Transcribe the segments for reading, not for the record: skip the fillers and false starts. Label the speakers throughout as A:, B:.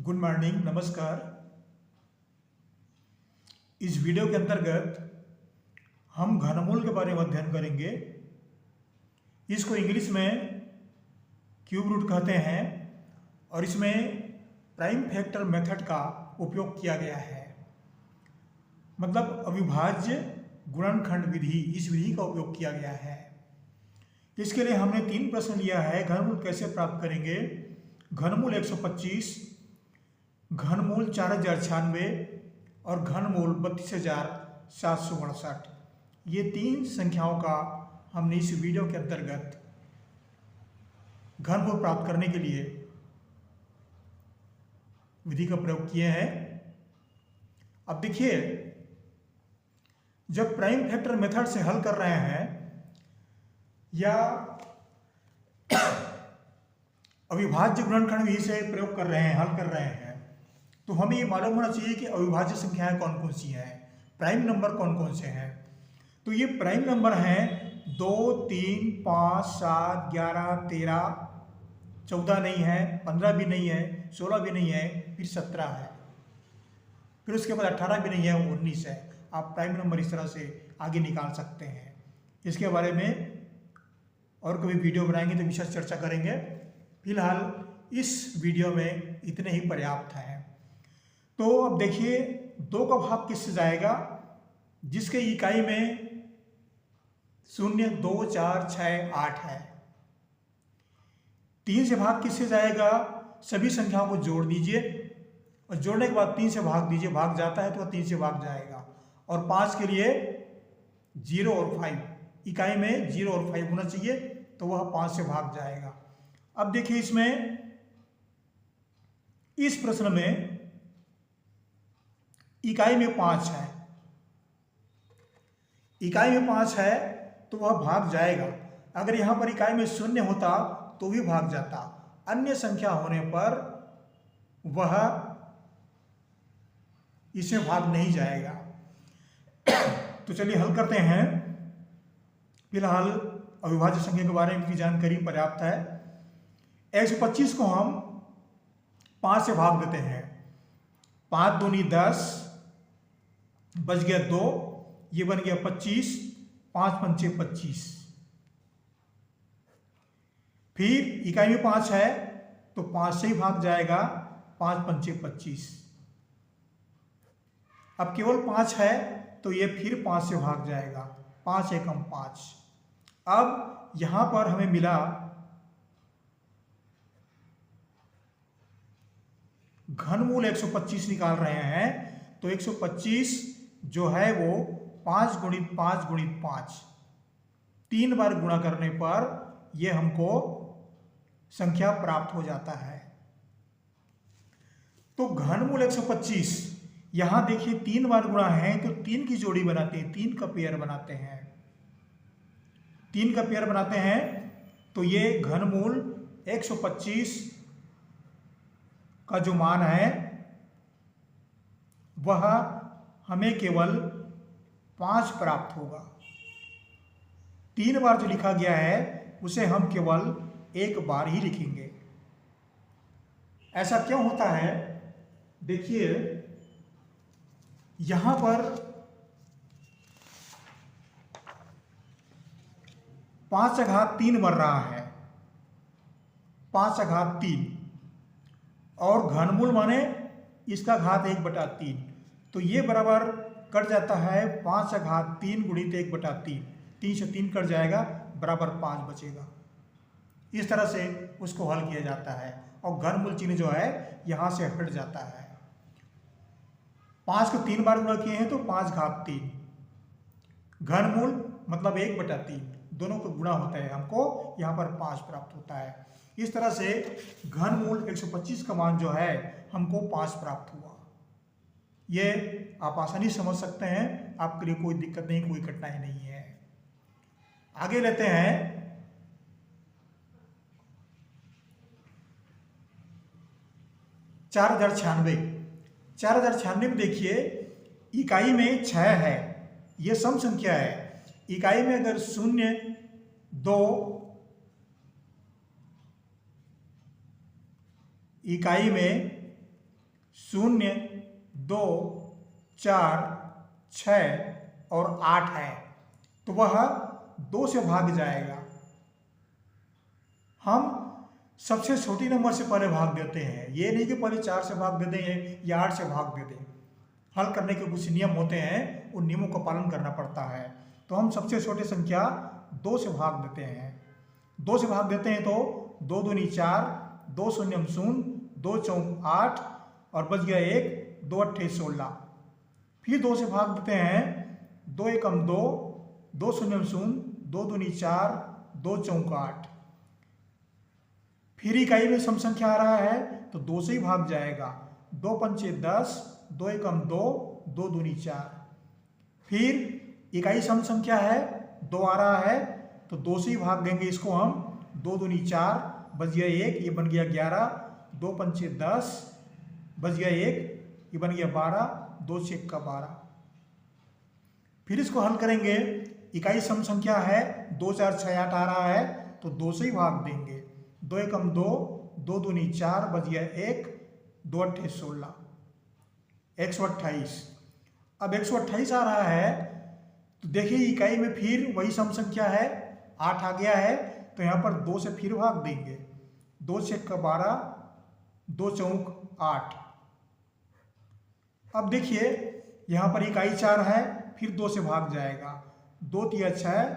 A: Good morning, नमस्कार। इस video के अंतर्गत हम घनमूल के बारे में अध्ययन करेंगे। इसको इंग्लिश में क्यूब रूट कहते हैं और इसमें प्राइम फैक्टर मेथड का उपयोग किया गया है। मतलब अविभाज्य गुणनखंड विधि, इस विधि का उपयोग किया गया है। इसके लिए हमने 3 प्रश्न लिया है। घनमूल कैसे प्राप्त करेंगे, घनमूल 125, घनमूल 4096 और घनमूल 32,768। ये 3 संख्याओं का हमने इस वीडियो के अंतर्गत घनमूल प्राप्त करने के लिए विधि का प्रयोग किए हैं। अब देखिए, जब प्राइम फैक्टर मेथड से हल कर रहे हैं या अविभाज्य गुणनखंड विधि से प्रयोग कर रहे हैं, हल कर रहे हैं, तो हमें ये मालूम होना चाहिए कि अविभाज्य संख्याएं कौन कौन सी हैं, प्राइम नंबर कौन कौन से हैं। तो ये प्राइम नंबर हैं 2, 3, 5, 7, 11, 13, 14 नहीं है, 15 भी नहीं है, 16 भी नहीं है, फिर 17 है, फिर उसके बाद 18 भी नहीं है, 19 है। आप प्राइम नंबर इस तरह से आगे निकाल सकते हैं। इसके बारे में और कभी वीडियो बनाएंगे तो विशेष चर्चा करेंगे। फिलहाल इस वीडियो में इतने ही पर्याप्त हैं। तो अब देखिए, 2 का भाग किससे जाएगा, जिसके इकाई में 0, 2, 4, 6, 8 है। 3 से भाग किससे जाएगा, सभी संख्याओं को जोड़ दीजिए और जोड़ने के बाद 3 से भाग दीजिए, भाग जाता है तो 3 से भाग जाएगा। और 5 के लिए 0 और 5, इकाई में 0 और 5 होना चाहिए तो वह 5 से भाग जाएगा। अब देखिए, इसमें इस प्रश्न में इकाई में 5 है, इकाई में 5 है तो वह भाग जाएगा। अगर यहां पर इकाई में 0 होता तो भी भाग जाता, अन्य संख्या होने पर वह इसमें भाग नहीं जाएगा। तो चलिए हल करते हैं। फिलहाल अविभाज्य संख्या के बारे में भी जानकारी पर्याप्त है। 125 को हम 5 से भाग देते हैं। 5 दूनी 10, बच गया 2, ये बन गया 25, 5 पंचे 25। फिर इकाई में 5 है तो 5 से ही भाग जाएगा, 5 पंचे 25। अब केवल 5 है तो ये फिर 5 से भाग जाएगा, 5 एकम 5। अब यहां पर हमें मिला घनमूल 125 निकाल रहे हैं, तो 125 जो है वो 5 गुणित 5 गुणित 5, 3 बार गुणा करने पर यह हमको संख्या प्राप्त हो जाता है। तो घनमूल 125, यहां देखिए 3 बार गुणा है तो 3 की जोड़ी बनाते हैं, 3 का पेयर बनाते हैं, 3 का पेयर बनाते हैं। तो ये घनमूल 125 का जो मान है वह हमें केवल 5 प्राप्त होगा। 3 बार जो लिखा गया है उसे हम केवल 1 बार ही लिखेंगे। ऐसा क्यों होता है, देखिए यहां पर 5 घात 3 बन रहा है, 5 घात 3, और घनमूल माने इसका घात 1/3, तो ये बराबर कट जाता है 5 घात 3 गुणित 1/3, 3 से 3 कट जाएगा, बराबर 5 बचेगा। इस तरह से उसको हल किया जाता है और घनमूल चिन्ह जो है यहां से हट जाता है। 5 को 3 बार गुणा किए हैं तो 5 घात 3, घनमूल मतलब 1/3, दोनों को गुणा होता है, हमको यहां पर 5 प्राप्त होता है। इस तरह से घनमूल 125 का मान जो है हमको 5 प्राप्त हुआ। ये आप आसानी से समझ सकते हैं, आपके लिए कोई दिक्कत नहीं, कोई कठिनाई नहीं है। आगे लेते हैं 4096। 4096 में देखिए, इकाई में 6 है, ये सम संख्या है। इकाई में अगर 0, 2, इकाई में 0, 2, 4, 6 और 8 है तो वह 2 से भाग जाएगा। हम सबसे छोटी नंबर से पहले भाग देते हैं, ये नहीं कि पहले 4 से भाग दे दें या 8 से भाग दे दें। हल करने के कुछ नियम होते हैं, उन नियमों का पालन करना पड़ता है। तो हम सबसे छोटी संख्या 2 से भाग देते हैं। 2 से भाग देते हैं तो 2 दूनी 4, 2 शून्यम 0, 2 चौक 8 और बच गया 1, 2 अट्ठे 16। फिर 2 से भाग देते हैं, 2 एकम 2, 2 शून्यम 0, 2 दूनी 4, 2 चौक 8। फिर इकाई में सम संख्या आ रहा है तो 2 से ही भाग जाएगा। 2 पंचे 10, 2 एकम 2, 2 दूनी 4। फिर इकाई सम संख्या है 2 आ रहा है तो 2 से ही भाग देंगे इसको हम। 2 दूनी 4, बच गया 1, ये बन गया 11, 2 पंचे 10, बच गया 1, ये बन गया 12, 2 छेक का 12। फिर इसको हल करेंगे, इकाई सम संख्या है 2 4 6 8 आ रहा है तो 2 से ही भाग देंगे। 2 एकम 2, 2 दूनी 4, बच गया 1, 2 अट्ठे 16, 128। अब 128 आ रहा है तो देखिए इकाई में फिर वही सम संख्या है 8 आ गया है तो यहाँ पर 2 से फिर भाग देंगे। 2 छेक का 12, 2 चौक 8। अब देखिए यहाँ पर इकाई 4 है, फिर 2 से भाग जाएगा। 2 तिया 6,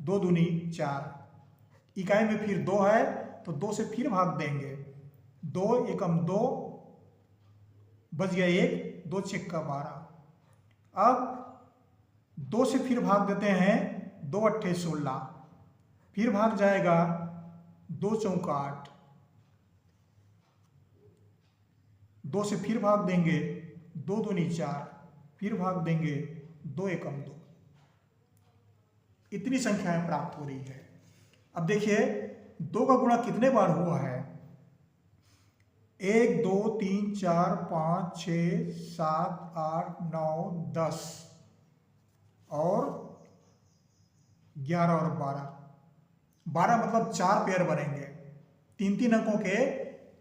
A: 2 दूनी 4। इकाई में फिर 2 है तो 2 से फिर भाग देंगे। 2 एकम 2, बच गया 1, 2 छेक का 12। अब 2 से फिर भाग देते हैं, 2 अट्ठे 16। फिर भाग जाएगा 2 चौक 8। 2 से फिर भाग देंगे, 2 दूनी 4। फिर भाग देंगे 2 एकम 2। इतनी संख्याएं प्राप्त हो रही है। अब देखिए 2 का गुणा कितने बार हुआ है। 1 2 3 4 5 6 7 8 9 10 और 11 और 12। 12 मतलब 4 पेयर बनेंगे। 3 अंकों के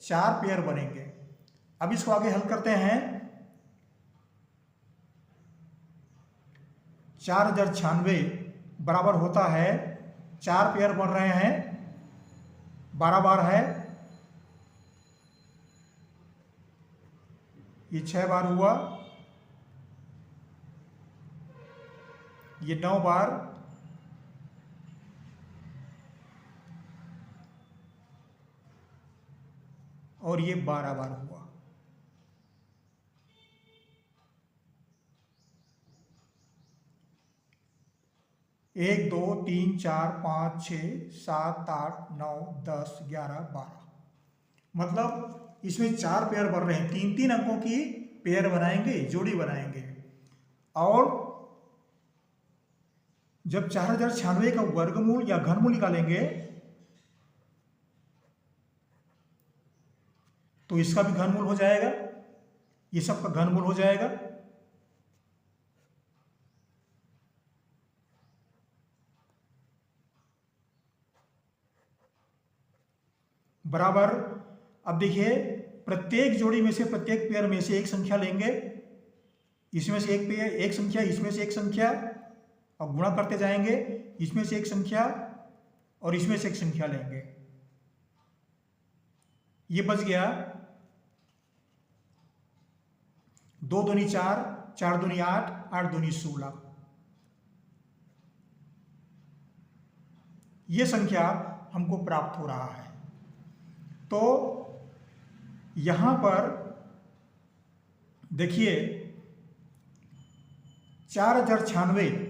A: 4 पेयर बनेंगे। अब इसको आगे हल करते हैं। 4096 बराबर होता है, 4 पेयर बन रहे हैं, 12 बार है, ये 6 बार हुआ, ये 9 बार, और ये 12 बार हुआ। एक 2 3 4 5 6 7 8 9 10 11 12, मतलब इसमें 4 पेयर बन रहे हैं। 3 अंकों की पेयर बनाएंगे, जोड़ी बनाएंगे। और जब 4096 का वर्गमूल या घनमूल निकालेंगे तो इसका भी घनमूल हो जाएगा, ये सब का घनमूल हो जाएगा। बराबर। अब देखिए प्रत्येक जोड़ी में से, प्रत्येक पेयर में से एक संख्या लेंगे, इसमें से एक पेयर, एक संख्या, इसमें से एक संख्या, और गुणा करते जाएंगे। इसमें से एक संख्या और इसमें से एक संख्या लेंगे। ये बच गया 2 दूनी 4, 4 दूनी 8, 8 दूनी 16। ये संख्या हमको प्राप्त हो रहा है। तो यहां पर देखिए 4096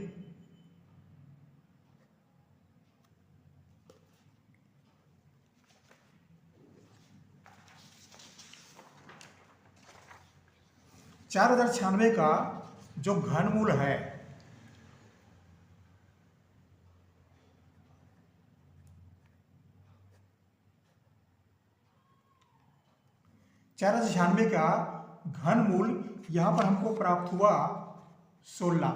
A: 4096 का जो घनमूल है, का घनमूल यहां पर हमको प्राप्त हुआ 16।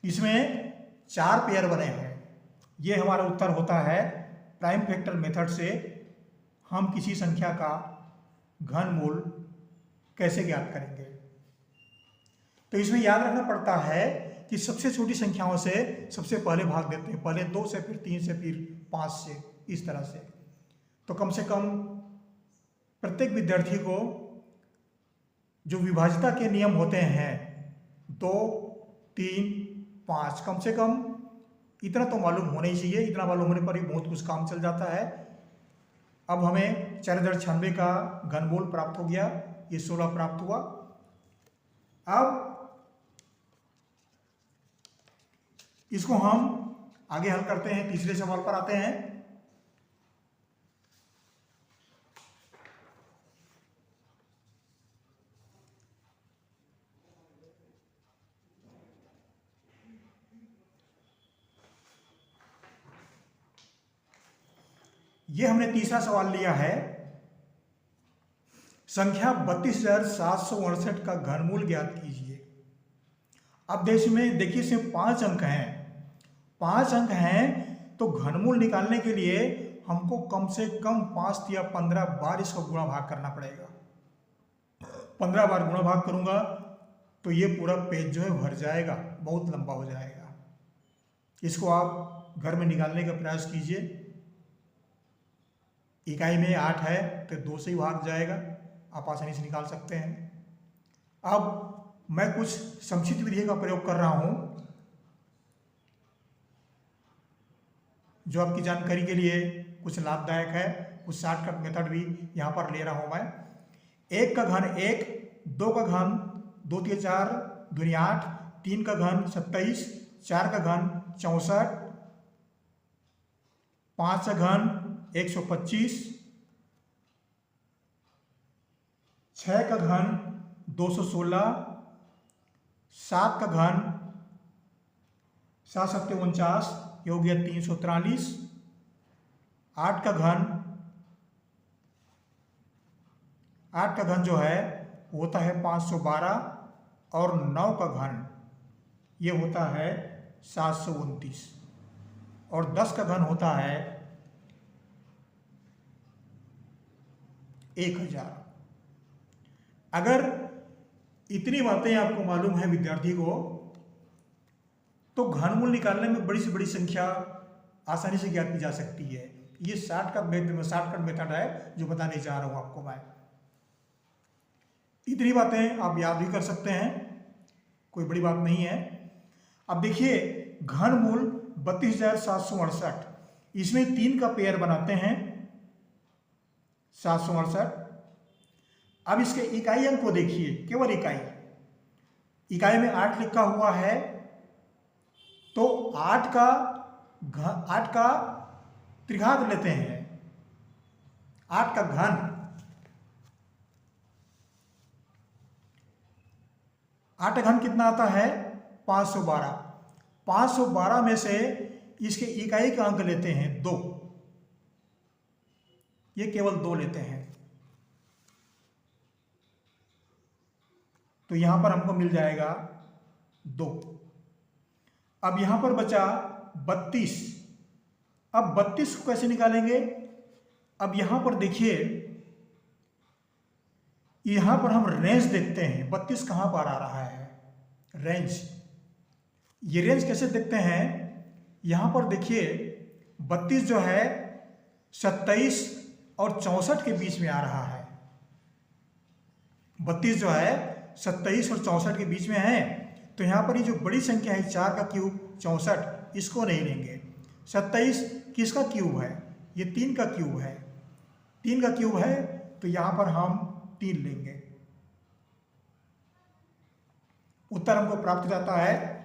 A: इसमें 4 पेयर बने हैं। ये हमारा उत्तर होता है प्राइम फैक्टर मेथड से हम किसी संख्या का घनमूल कैसे ज्ञात करेंगे। तो इसमें याद रखना पड़ता है कि सबसे छोटी संख्याओं से सबसे पहले भाग देते हैं, पहले 2 से, फिर 3 से, फिर 5 से, इस तरह से। तो कम से कम प्रत्येक विद्यार्थी को जो विभाज्यता के नियम होते हैं 2, 3, 5, कम से कम इतना तो मालूम होना ही चाहिए। इतना मालूम होने पर ही बहुत कुछ काम चल जाता है। अब हमें 4096 का घनमूल प्राप्त हो गया, ये 16 प्राप्त हुआ। अब इसको हम आगे हल करते हैं, तीसरे सवाल पर आते हैं। ये हमने तीसरा सवाल लिया है, संख्या 32,768 का घनमूल ज्ञात कीजिए। अब देखिए इसमें 5 अंक हैं, 5 अंक हैं, तो घनमूल निकालने के लिए हमको कम से कम 5 या 15 बार इसको गुणा भाग करना पड़ेगा। 15 बार गुणा भाग करूंगा तो ये पूरा पेज जो है भर जाएगा, बहुत लंबा हो जाएगा। इसको आप घर में निकालने का प्रयास कीजिए। इकाई में 8 है तो 2 से ही भाग जाएगा, आप आसानी से निकाल सकते हैं। अब मैं कुछ संक्षिप्त विधि का प्रयोग कर रहा हूं जो आपकी जानकारी के लिए कुछ लाभदायक है। कुछ शॉर्टकट मेथड भी यहाँ पर ले रहा हूँ मैं। 1 का घन 1, 2 का घन 2 3 4 दूनी 8, 3 का घन 27, 4 का घन 64, 5 का घन 125, 6 का घन 216, 7 का घन 7 7 49 ये हो गया 343, 8 का घन जो है वो होता है 512 और 9 का घन ये होता है 729 और 10 का घन होता है 1000। अगर इतनी बातें आपको मालूम है विद्यार्थी को, तो घनमूल निकालने में बड़ी से बड़ी संख्या आसानी से ज्ञात की जा सकती है। ये शॉर्टकट मेथड है जो बताने जा रहा हूं आपको मैं। इतनी बातें आप याद भी कर सकते हैं, कोई बड़ी बात नहीं है। अब देखिए घनमूल 32,768, इसमें 3 का पेयर बनाते हैं 768। अब इसके इकाई अंक को देखिए, केवल इकाई में 8 लिखा हुआ है, तो 8 का त्रिघात लेते हैं। 8 का घन 8 का घन कितना आता है 512। 512 में से इसके इकाई का अंक लेते हैं 2, ये केवल 2 लेते हैं, तो यहां पर हमको मिल जाएगा 2। अब यहां पर बचा 32। अब 32 को कैसे निकालेंगे? अब यहां पर देखिए, यहां पर हम रेंज देखते हैं 32 कहां पर आ रहा है, रेंज। ये रेंज कैसे देखते हैं? यहां पर देखिए 32 जो है 27 और 64 के बीच में आ रहा है। 32 जो है 27 और 64 के बीच में है, तो यहां पर ये जो बड़ी संख्या है 4 का क्यूब 64, इसको नहीं लेंगे। 27 किसका क्यूब है? ये 3 का क्यूब है। 3 का क्यूब है तो यहां पर हम 3 लेंगे। उत्तर हमको प्राप्त हो जाता है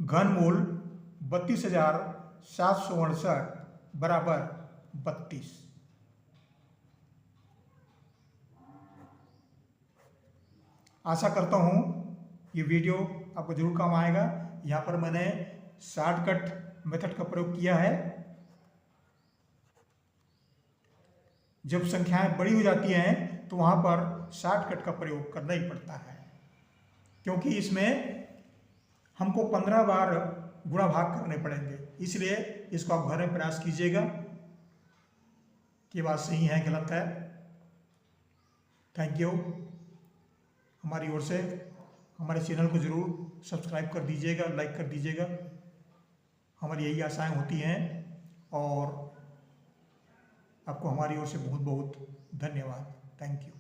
A: घनमूल 32,768 बराबर 32। आशा करता हूं ये वीडियो आपको जरूर काम आएगा। यहाँ पर मैंने शॉर्टकट मेथड का प्रयोग किया है। जब संख्याएं बड़ी हो जाती हैं तो वहाँ पर शॉर्टकट का प्रयोग करना ही पड़ता है, क्योंकि इसमें हमको 15 बार गुणा भाग करने पड़ेंगे। इसलिए इसको आप घर में प्रयास कीजिएगा कि बात सही है गलत है। Thank you. हमारी ओर से हमारे चैनल को ज़रूर सब्सक्राइब कर दीजिएगा, लाइक कर दीजिएगा। हमारी यही आशाएं होती हैं और आपको हमारी ओर से बहुत बहुत धन्यवाद। Thank you.